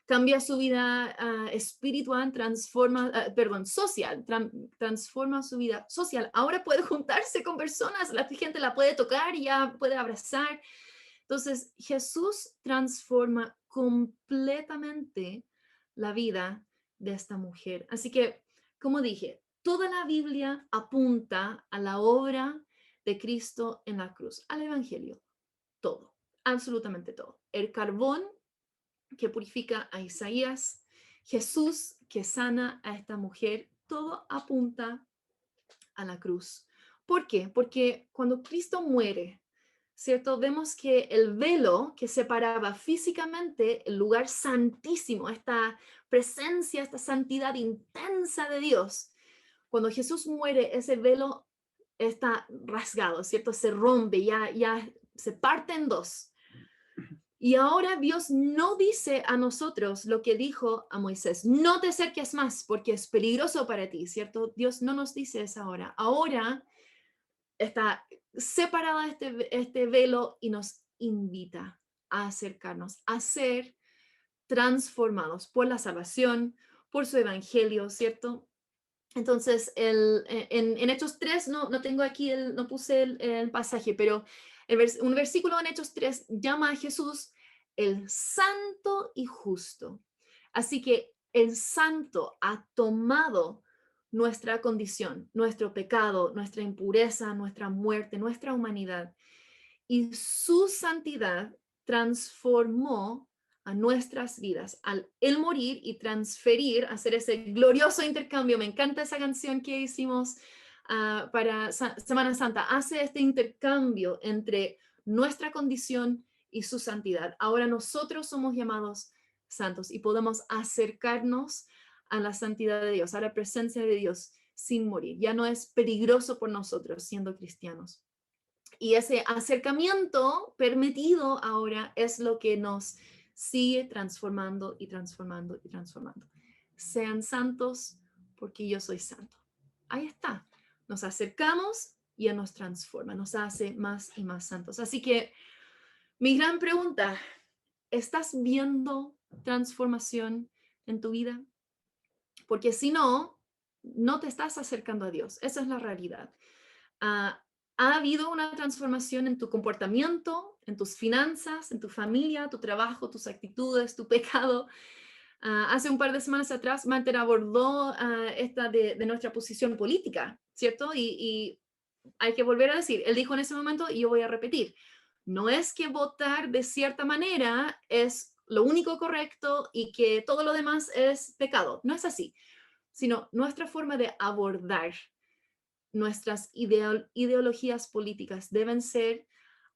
Speaker 3: Cambia su vida espiritual, social, transforma su vida social. Ahora puede juntarse con personas, la gente la puede tocar y ya puede abrazar. Entonces, Jesús transforma completamente la vida de esta mujer. Así que, como dije, toda la Biblia apunta a la obra de Cristo en la cruz, al Evangelio. Todo, absolutamente todo. El carbón que purifica a Isaías, Jesús que sana a esta mujer, todo apunta a la cruz. ¿Por qué? Porque cuando Cristo muere, ¿cierto? Vemos que el velo que separaba físicamente el lugar santísimo, esta presencia, esta santidad intensa de Dios, cuando Jesús muere, ese velo está rasgado, ¿cierto? Se rompe, ya se parte en dos. Y ahora Dios no dice a nosotros lo que dijo a Moisés, no te acerques más porque es peligroso para ti, ¿cierto? Dios no nos dice eso ahora. Ahora está separada este velo y nos invita a acercarnos, a ser transformados por la salvación, por su evangelio, ¿cierto? Entonces, en Hechos 3, no tengo aquí, no puse el pasaje, pero un versículo en Hechos 3 llama a Jesús el santo y justo. Así que el santo ha tomado nuestra condición, nuestro pecado, nuestra impureza, nuestra muerte, nuestra humanidad, y su santidad transformó a nuestras vidas al él morir y transferir, hacer ese glorioso intercambio. Me encanta esa canción que hicimos para Semana Santa. Hace este intercambio entre nuestra condición y su santidad. Ahora nosotros somos llamados santos y podemos acercarnos a la santidad de Dios, a la presencia de Dios sin morir. Ya no es peligroso por nosotros siendo cristianos. Y ese acercamiento permitido ahora es lo que nos sigue transformando y transformando y transformando. Sean santos porque yo soy santo. Ahí está. Nos acercamos y Él nos transforma, nos hace más y más santos. Así que mi gran pregunta, ¿estás viendo transformación en tu vida? Porque si no, no te estás acercando a Dios. Esa es la realidad. ¿Ha habido una transformación en tu comportamiento, en tus finanzas, en tu familia, tu trabajo, tus actitudes, tu pecado? Hace un par de semanas atrás, Manter abordó esta de nuestra posición política, ¿cierto? Y hay que volver a decir, él dijo en ese momento, y yo voy a repetir, no es que votar de cierta manera es lo único correcto y que todo lo demás es pecado. No es así, sino nuestra forma de abordar nuestras ideologías políticas deben ser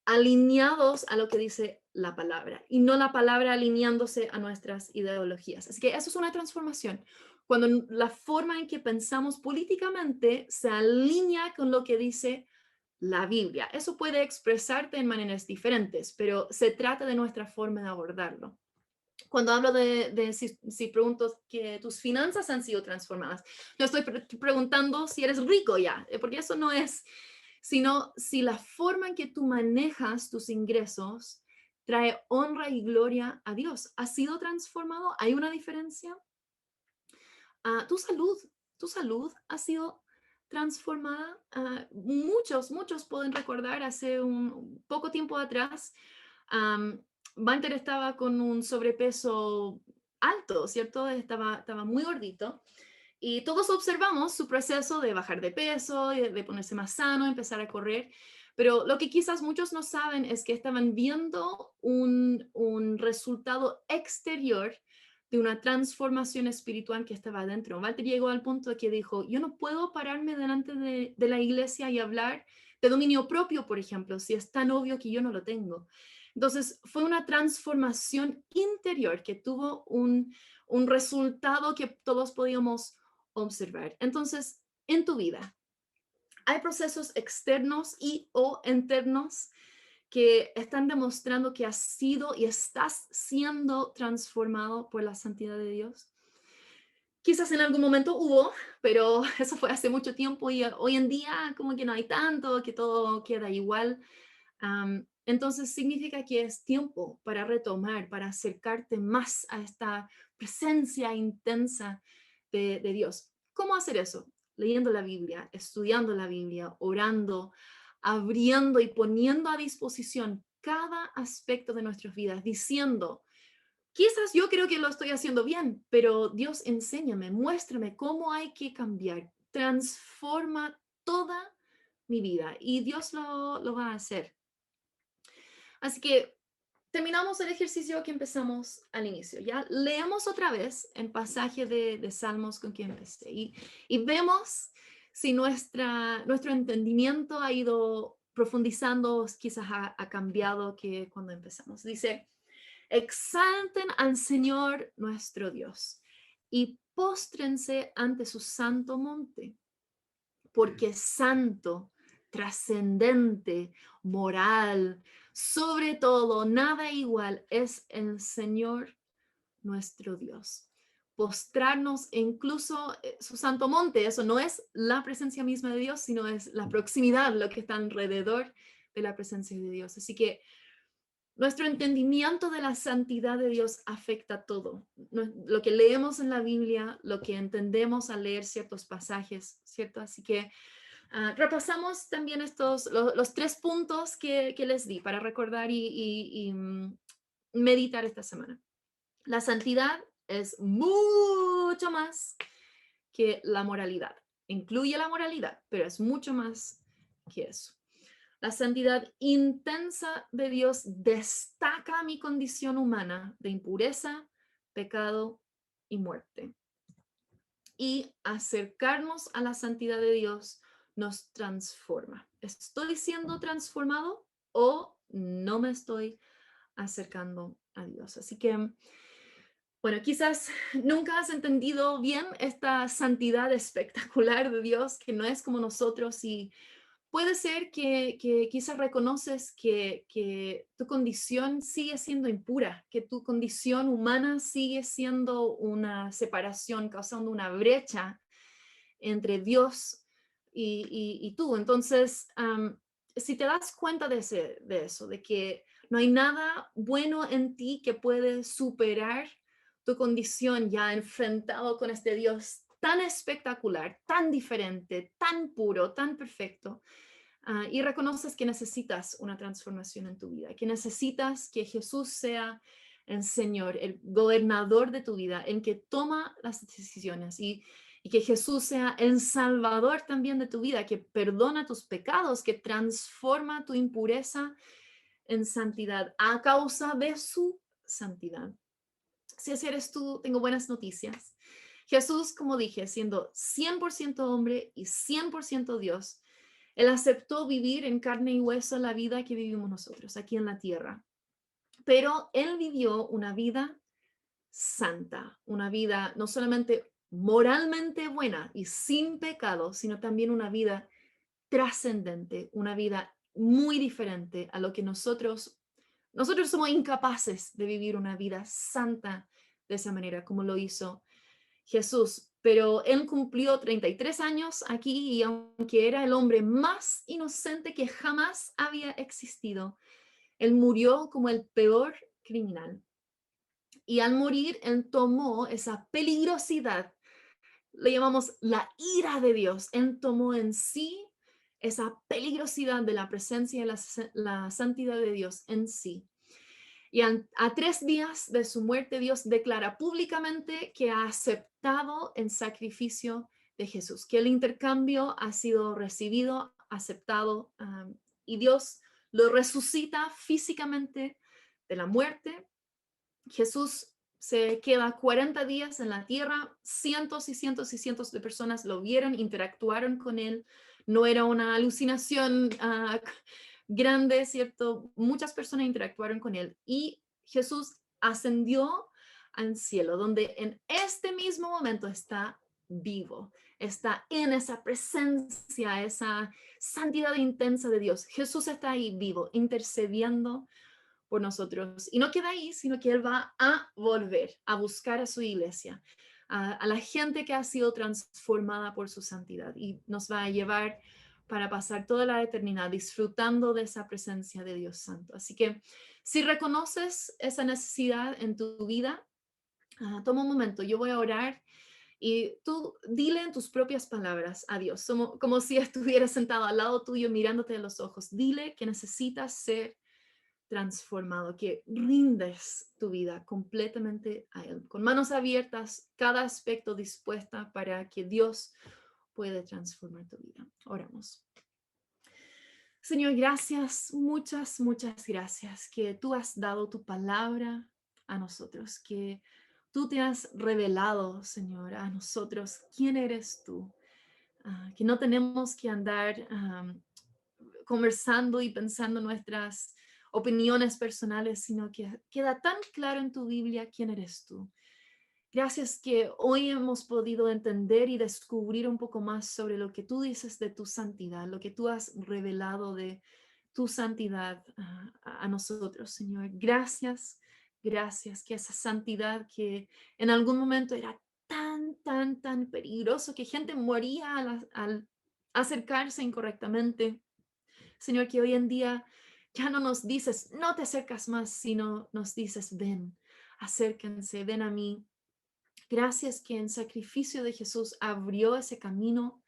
Speaker 3: alineados a lo que dice la palabra y no la palabra alineándose a nuestras ideologías. Así que eso es una transformación. Cuando la forma en que pensamos políticamente se alinea con lo que dice la Biblia. Eso puede expresarte en maneras diferentes, pero se trata de nuestra forma de abordarlo. Cuando hablo de si pregunto que tus finanzas han sido transformadas, no estoy preguntando si eres rico ya, porque eso no es, sino si la forma en que tú manejas tus ingresos trae honra y gloria a Dios. ¿Ha sido transformado? ¿Hay una diferencia? Tu salud ha sido transformada. Muchos pueden recordar hace un poco tiempo atrás, Banter estaba con un sobrepeso alto, ¿cierto? Estaba muy gordito. Y todos observamos su proceso de bajar de peso, de ponerse más sano, empezar a correr. Pero lo que quizás muchos no saben es que estaban viendo un resultado exterior de una transformación espiritual que estaba adentro. Walter llegó al punto de que dijo, yo no puedo pararme delante de la iglesia y hablar de dominio propio, por ejemplo, si es tan obvio que yo no lo tengo. Entonces, fue una transformación interior que tuvo un resultado que todos podíamos observar. Entonces, en tu vida, hay procesos externos y o internos que están demostrando que has sido y estás siendo transformado por la santidad de Dios. Quizás en algún momento hubo, pero eso fue hace mucho tiempo y hoy en día como que no hay tanto, que todo queda igual. Entonces significa que es tiempo para retomar, para acercarte más a esta presencia intensa de Dios. ¿Cómo hacer eso? Leyendo la Biblia, estudiando la Biblia, orando, abriendo y poniendo a disposición cada aspecto de nuestras vidas, diciendo, quizás yo creo que lo estoy haciendo bien, pero Dios enséñame, muéstrame cómo hay que cambiar, transforma toda mi vida y Dios lo va a hacer. Así que terminamos el ejercicio que empezamos al inicio. Ya leemos otra vez el pasaje de Salmos con que empecé y vemos si nuestro entendimiento ha ido profundizando, quizás ha cambiado que cuando empezamos. Dice, exalten al Señor nuestro Dios y póstrense ante su santo monte, porque es santo, trascendente, moral, sobre todo, nada igual es el Señor nuestro Dios. Postrarnos incluso su santo monte, eso no es la presencia misma de Dios, sino es la proximidad, lo que está alrededor de la presencia de Dios. Así que nuestro entendimiento de la santidad de Dios afecta todo. Lo que leemos en la Biblia, lo que entendemos al leer ciertos pasajes, ¿cierto? Así que repasamos también los 3 puntos que les di para recordar y meditar esta semana. La santidad es mucho más que la moralidad. Incluye la moralidad, pero es mucho más que eso. La santidad intensa de Dios destaca mi condición humana de impureza, pecado y muerte. Y acercarnos a la santidad de Dios nos transforma. ¿Estoy siendo transformado o no me estoy acercando a Dios? Así que, bueno, quizás nunca has entendido bien esta santidad espectacular de Dios, que no es como nosotros y puede ser que quizás reconoces que tu condición sigue siendo impura, que tu condición humana sigue siendo una separación, causando una brecha entre Dios y tú. Entonces, si te das cuenta de eso, de que no hay nada bueno en ti que puede superar tu condición ya enfrentado con este Dios tan espectacular, tan diferente, tan puro, tan perfecto, y reconoces que necesitas una transformación en tu vida, que necesitas que Jesús sea el Señor, el gobernador de tu vida, en que toma las decisiones y que Jesús sea el Salvador también de tu vida, que perdona tus pecados, que transforma tu impureza en santidad a causa de su santidad. Si ese eres tú, tengo buenas noticias. Jesús, como dije, siendo 100% hombre y 100% Dios, Él aceptó vivir en carne y hueso la vida que vivimos nosotros aquí en la tierra. Pero Él vivió una vida santa, una vida no solamente moralmente buena y sin pecado, sino también una vida trascendente, una vida muy diferente a lo que nosotros somos incapaces de vivir una vida santa de esa manera como lo hizo Jesús. Pero Él cumplió 33 años aquí y aunque era el hombre más inocente que jamás había existido, Él murió como el peor criminal. Y al morir, Él tomó esa peligrosidad, le llamamos la ira de Dios. Él tomó en sí esa peligrosidad de la presencia y la santidad de Dios en sí. Y a 3 días de su muerte, Dios declara públicamente que ha aceptado el sacrificio de Jesús, que el intercambio ha sido recibido, aceptado y Dios lo resucita físicamente de la muerte. Jesús se queda 40 días en la tierra, cientos y cientos y cientos de personas lo vieron, interactuaron con él, no era una alucinación grande, ¿cierto? Muchas personas interactuaron con él y Jesús ascendió al cielo, donde en este mismo momento está vivo, está en esa presencia, esa santidad intensa de Dios. Jesús está ahí vivo, intercediendo por nosotros. Y no queda ahí, sino que Él va a volver a buscar a su iglesia, a la gente que ha sido transformada por su santidad y nos va a llevar para pasar toda la eternidad disfrutando de esa presencia de Dios Santo. Así que si reconoces esa necesidad en tu vida, toma un momento, yo voy a orar y tú dile en tus propias palabras a Dios, como si estuviera sentado al lado tuyo mirándote a los ojos. Dile que necesitas ser transformado, que rindes tu vida completamente a Él, con manos abiertas, cada aspecto dispuesta para que Dios pueda transformar tu vida. Oramos. Señor, gracias, muchas, muchas gracias que tú has dado tu palabra a nosotros, que tú te has revelado, Señor, a nosotros quién eres tú, que no tenemos que andar conversando y pensando nuestras opiniones personales, sino que queda tan claro en tu Biblia quién eres tú. Gracias que hoy hemos podido entender y descubrir un poco más sobre lo que tú dices de tu santidad, lo que tú has revelado de tu santidad a nosotros, Señor. Gracias, gracias, que esa santidad que en algún momento era tan, tan, tan peligroso, que gente moría al acercarse incorrectamente. Señor, que hoy en día ya no nos dices, no te acercas más, sino nos dices, ven, acérquense, ven a mí. Gracias que en sacrificio de Jesús abrió ese camino,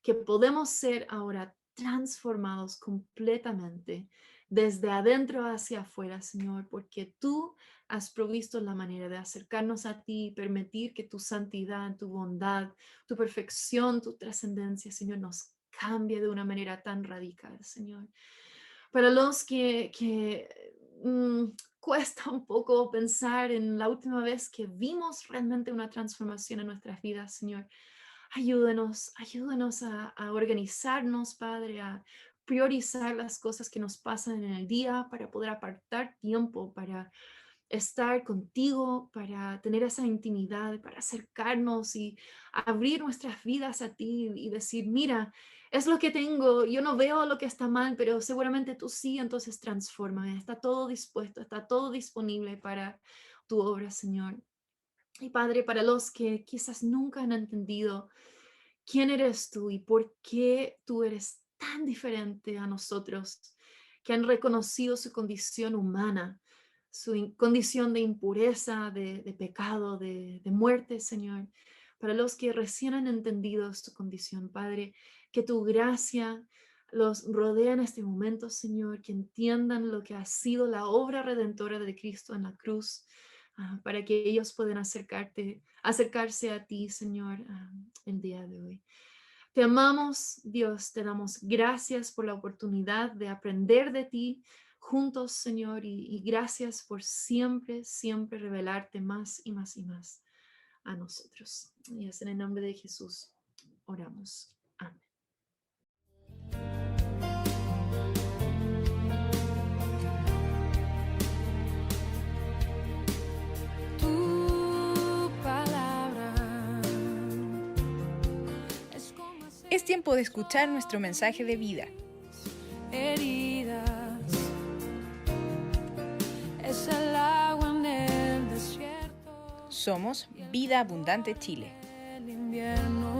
Speaker 3: que podemos ser ahora transformados completamente desde adentro hacia afuera, Señor, porque tú has provisto la manera de acercarnos a ti y permitir que tu santidad, tu bondad, tu perfección, tu trascendencia, Señor, nos cambie de una manera tan radical, Señor. Para los que cuesta un poco pensar en la última vez que vimos realmente una transformación en nuestras vidas, Señor, ayúdenos a organizarnos, Padre, a priorizar las cosas que nos pasan en el día para poder apartar tiempo para estar contigo, para tener esa intimidad, para acercarnos y abrir nuestras vidas a ti y decir, mira, es lo que tengo, yo no veo lo que está mal, pero seguramente tú sí, entonces transfórmame. Está todo dispuesto, está todo disponible para tu obra, Señor. Y Padre, para los que quizás nunca han entendido quién eres tú y por qué tú eres tan diferente a nosotros, que han reconocido su condición humana, su condición de impureza, de pecado, de muerte, Señor. Para los que recién han entendido su condición, Padre, que tu gracia los rodea en este momento, Señor, que entiendan lo que ha sido la obra redentora de Cristo en la cruz, para que ellos puedan acercarse a ti, Señor, el día de hoy. Te amamos, Dios, te damos gracias por la oportunidad de aprender de ti juntos, Señor, y gracias por siempre, siempre revelarte más y más y más a nosotros. Y es en el nombre de Jesús oramos. Amén.
Speaker 2: Tu palabra es como
Speaker 1: Es tiempo de escuchar nuestro mensaje de vida.
Speaker 2: heridas, es el agua en el desierto.
Speaker 1: Somos Vida Abundante Chile.
Speaker 2: El invierno